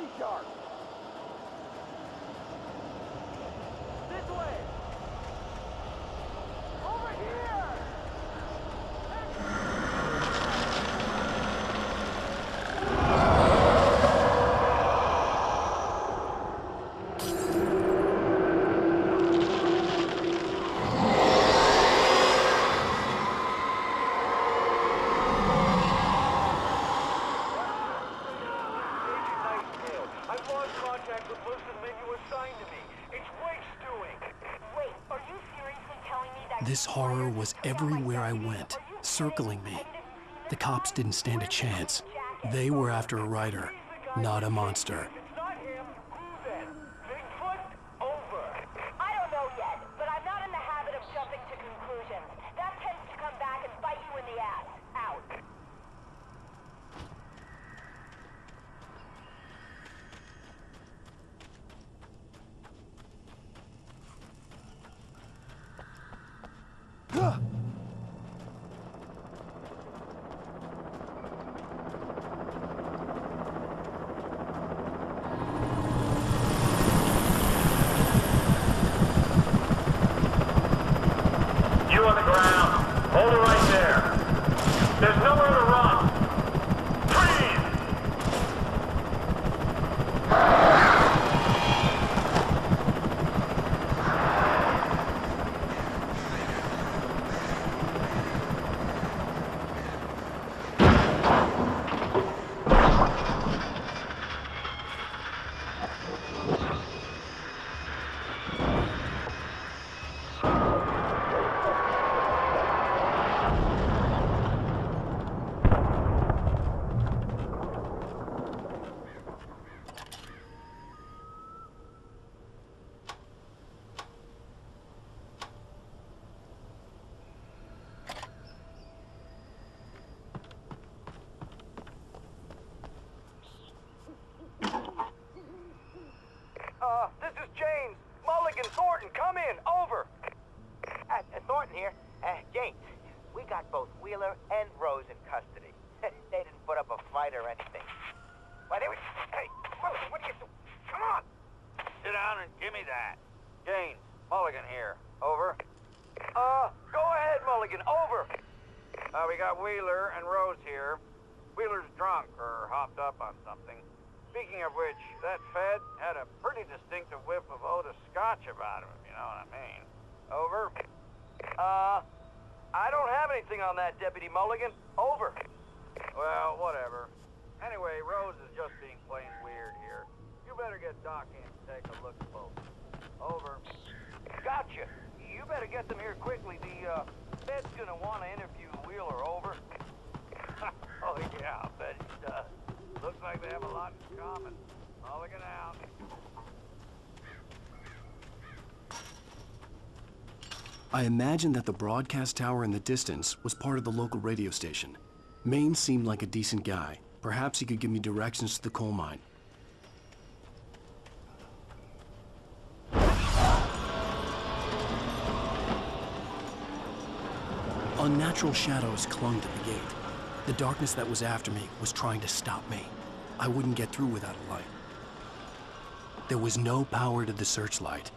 Stay sharp. This way. Over here. This horror was everywhere I went, circling me. The cops didn't stand a chance. They were after a writer, not a monster. It's not him. Who then? Bigfoot? Over. I don't know yet, but I'm not in the habit of jumping to conclusions. That tends to come back and bite you in the ass. Out. You on the ground. Hold it right there. There's nowhere to run. Freeze! This is James. Mulligan, Thornton, come in. Over. Thornton here. James, we got both Wheeler and Rose in custody. They didn't put up a fight or anything. Why, they were... Hey, Mulligan, what are you doing? Come on! Sit down and give me that. James, Mulligan here. Over. Go ahead, Mulligan. Over. We got Wheeler and Rose here. Wheeler's drunk or hopped up on something. Speaking of which, that Fed had a pretty distinctive whiff of Otis Scotch about him, if you know what I mean. Over. I don't have anything on that, Deputy Mulligan. Over. Well, whatever. Anyway, Rose is just being plain weird here. You better get Doc in to take a look at both. Over. Gotcha. You better get them here quickly. The Fed's gonna want to interview Wheeler. Over. Oh, yeah, I'll bet he does. Looks like they have a lot in common. Mulligan out. I imagined that the broadcast tower in the distance was part of the local radio station. Maine seemed like a decent guy. Perhaps he could give me directions to the coal mine. Unnatural shadows clung to the gate. The darkness that was after me was trying to stop me. I wouldn't get through without a light. There was no power to the searchlight.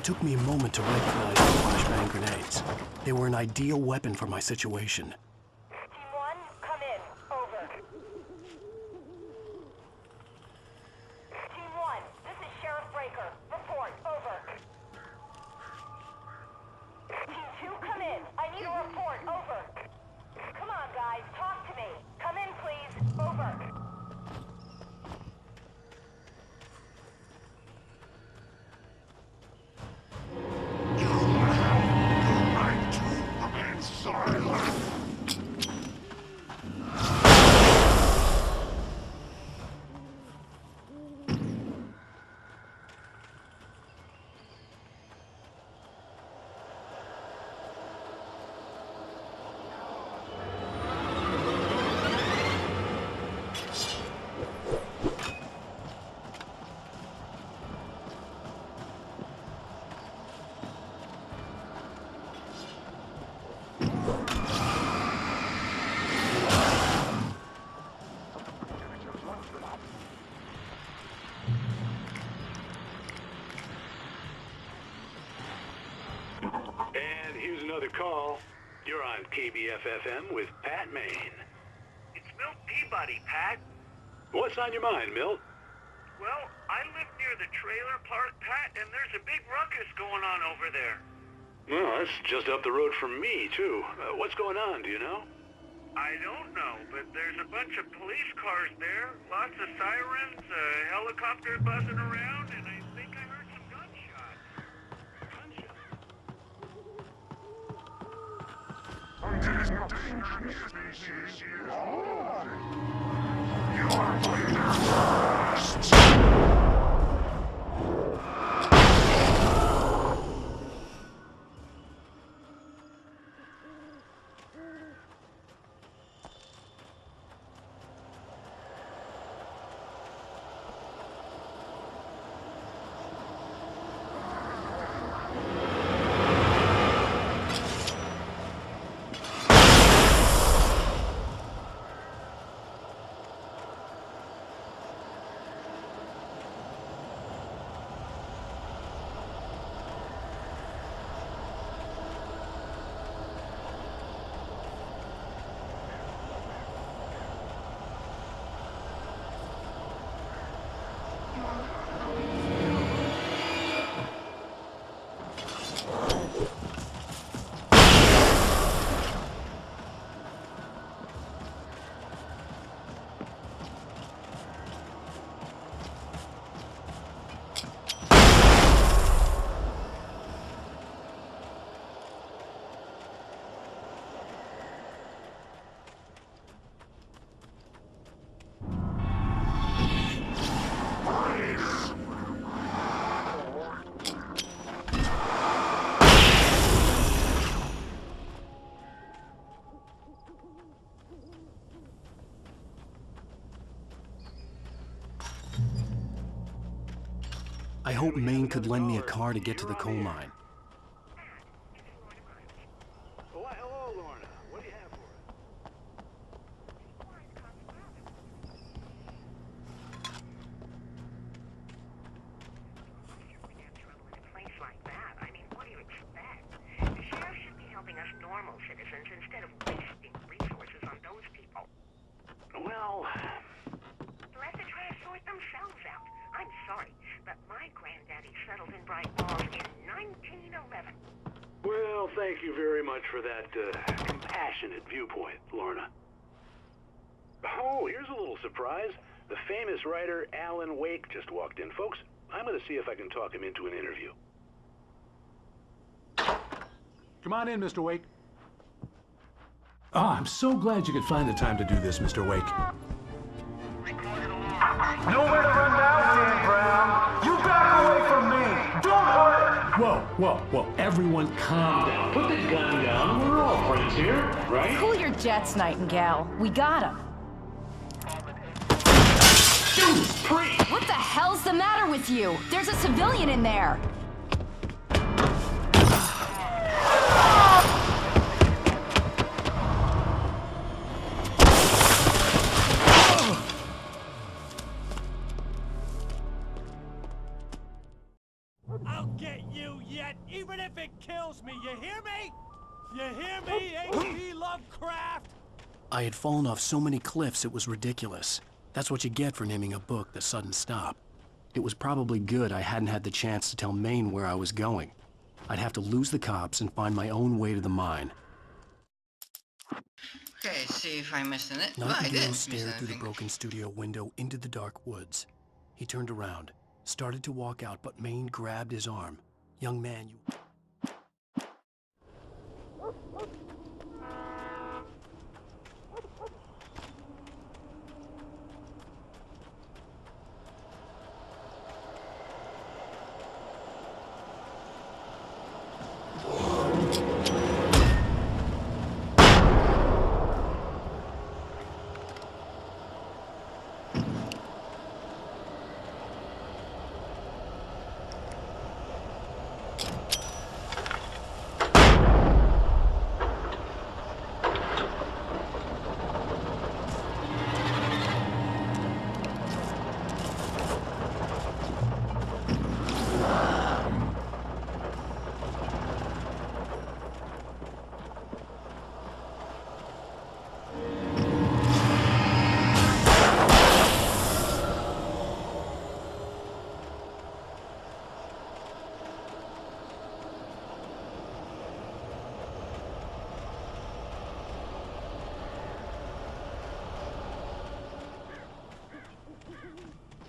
It took me a moment to recognize the flashbang grenades. They were an ideal weapon for my situation. Team 1, come in. Over. Team 1, this is Sheriff Breaker. Report. Over. Team 2, come in. I need a report. Over. Come on, guys. Talk to me. Come in, please. Over. And here's another call. You're on KBF-FM with Pat Maine. It's Milt Peabody, Pat. What's on your mind, Milt? Well, I live near the trailer park, Pat, and there's a big ruckus going on over there. Well, that's just up the road from me, too. What's going on, do you know? I don't know, but there's a bunch of police cars there, lots of sirens, a helicopter buzzing around, and I think I heard some gunshots. I hope Maine could lend me a car to get to the coal mine. Oh, hello, Lorna. What do you have for us? Place like that. I mean, what do you expect? The sheriff should be helping us normal citizens instead of wasting resources on those people. Well, Let them try to sort themselves out. I'm sorry, but my granddaddy settled in Bright Falls in 1911. well, thank you very much for that compassionate viewpoint, Lorna. Oh, here's a little surprise. The famous writer Alan Wake just walked in. Folks, I'm going to see if I can talk him into an interview. Come on in, Mr. Wake. I'm so glad you could find the time to do this, Mr. Wake. Nowhere to run now, Dan Brown. You back away from me. Don't hurt. Whoa, everyone calm down. Put the gun down. We're all friends here, right? Cool your jets, Nightingale. We got him. Judas Priest! What the hell's the matter with you? There's a civilian in there. I'll get you yet! kills me, you hear me? You hear me, H.P. Lovecraft? I had fallen off so many cliffs it was ridiculous. That's what you get for naming a book The Sudden Stop. It was probably good I hadn't had the chance to tell Maine where I was going. I'd have to lose the cops and find my own way to the mine. Okay, see if I missed it. Well, I Nightingale didn't miss stared through the anything. broken studio window into the dark woods. He turned around, started to walk out, but Maine grabbed his arm. Young man, you...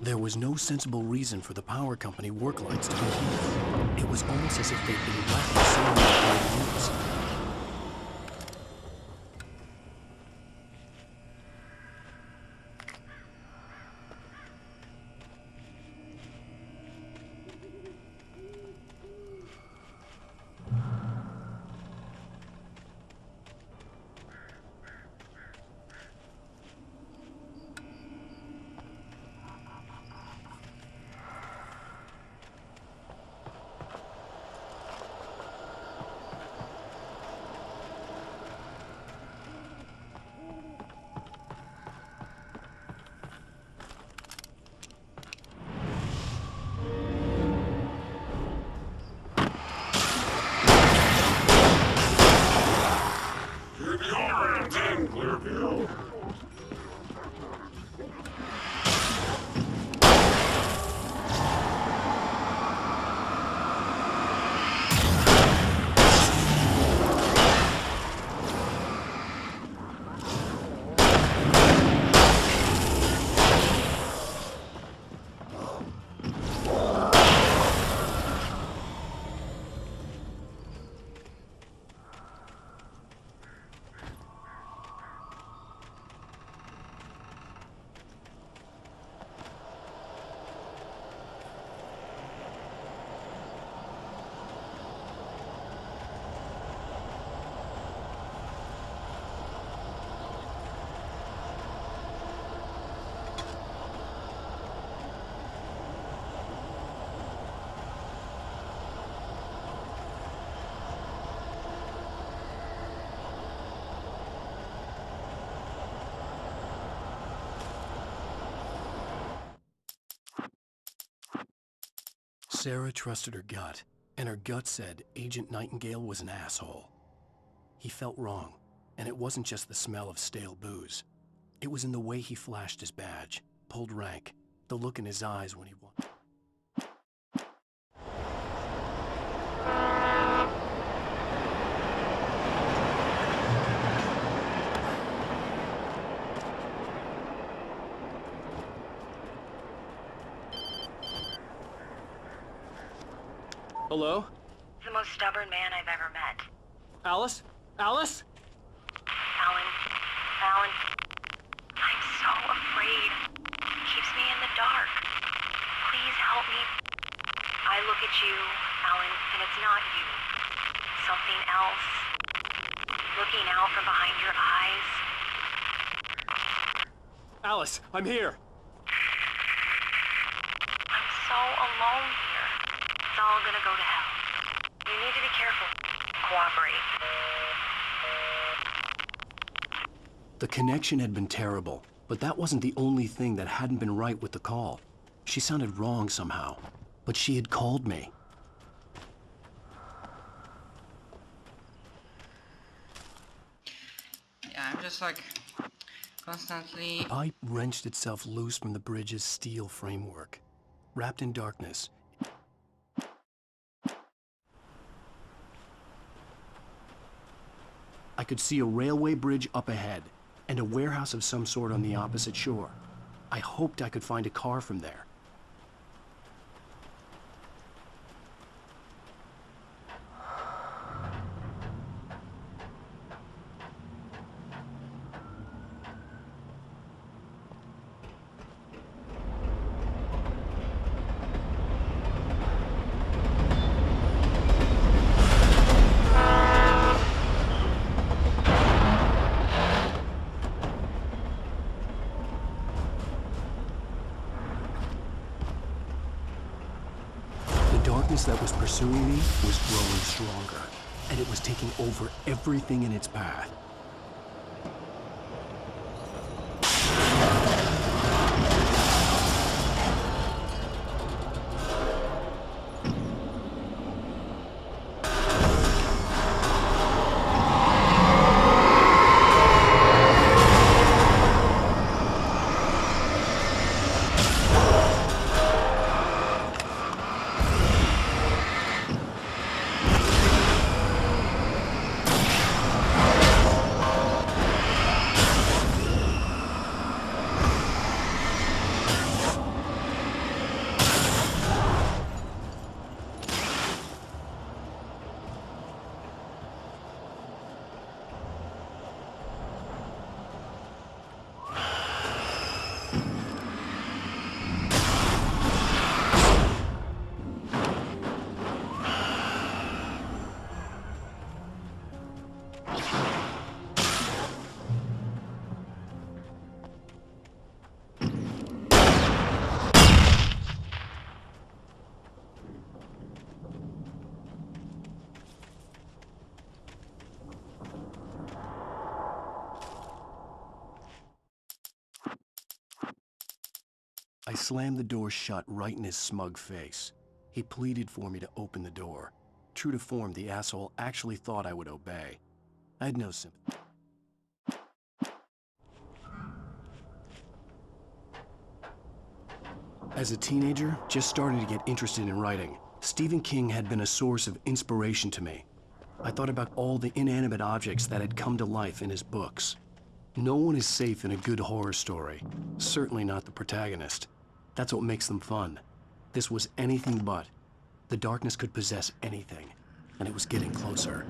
There was no sensible reason for the power company work lights to be here. It was almost as if they'd been left somewhere for years. Sarah trusted her gut, and her gut said Agent Nightingale was an asshole. He felt wrong, and it wasn't just the smell of stale booze. It was in the way he flashed his badge, pulled rank, the look in his eyes when he won. Hello? The most stubborn man I've ever met. Alice? Alice? Alan, I'm so afraid. He keeps me in the dark. Please help me. I look at you, Alan, and it's not you. Something else. Looking out from behind your eyes. Alice, I'm here. I'm so alone here. It's all gonna go to hell. You need to be careful. Cooperate. The connection had been terrible, but that wasn't the only thing that hadn't been right with the call. She sounded wrong somehow, but she had called me. I'm just like constantly. The pipe wrenched itself loose from the bridge's steel framework. Wrapped in darkness, I could see a railway bridge up ahead and a warehouse of some sort on the opposite shore. I hoped I could find a car from there. The darkness that was pursuing me was growing stronger, and it was taking over everything in its path. I slammed the door shut right in his smug face. He pleaded for me to open the door. True to form, the asshole actually thought I would obey. I had no sympathy. As a teenager, just starting to get interested in writing, Stephen King had been a source of inspiration to me. I thought about all the inanimate objects that had come to life in his books. No one is safe in a good horror story. Certainly not the protagonist. That's what makes them fun. This was anything but. The darkness could possess anything, and it was getting closer.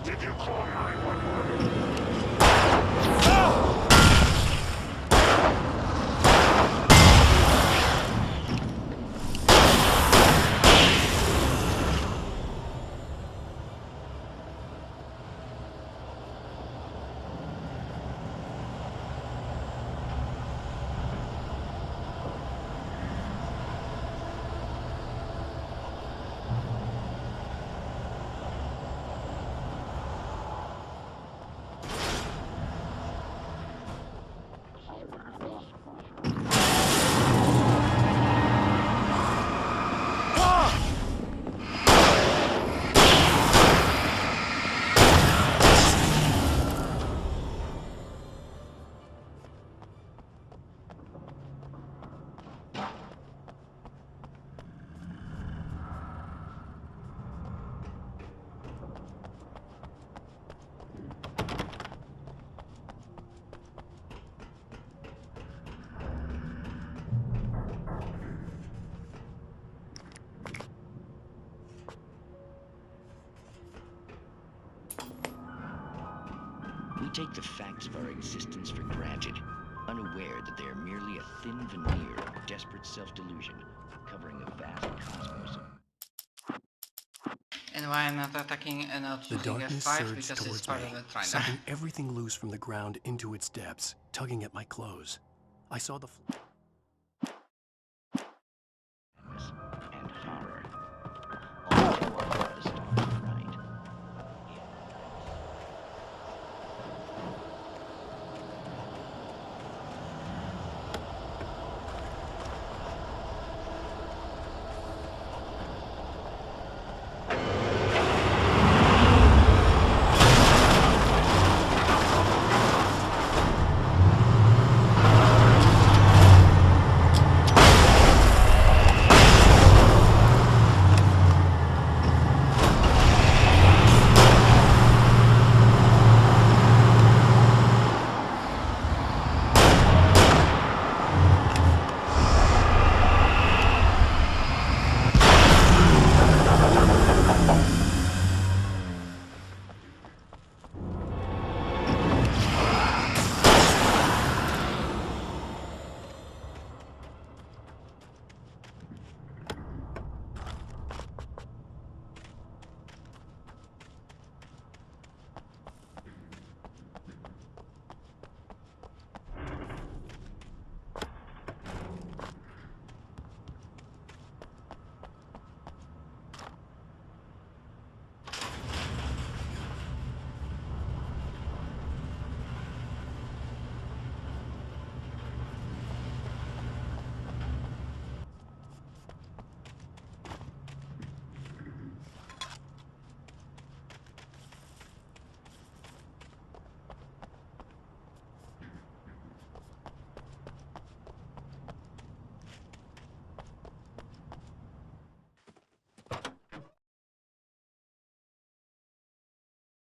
Did you call 911? We take the facts of our existence for granted, unaware that they are merely a thin veneer of desperate self-delusion covering a vast cosmos of And why I'm not attacking and not The shooting darkness F5? surged Because it's towards part me, of the trailer. sucking everything loose from the ground into its depths, tugging at my clothes. I saw the...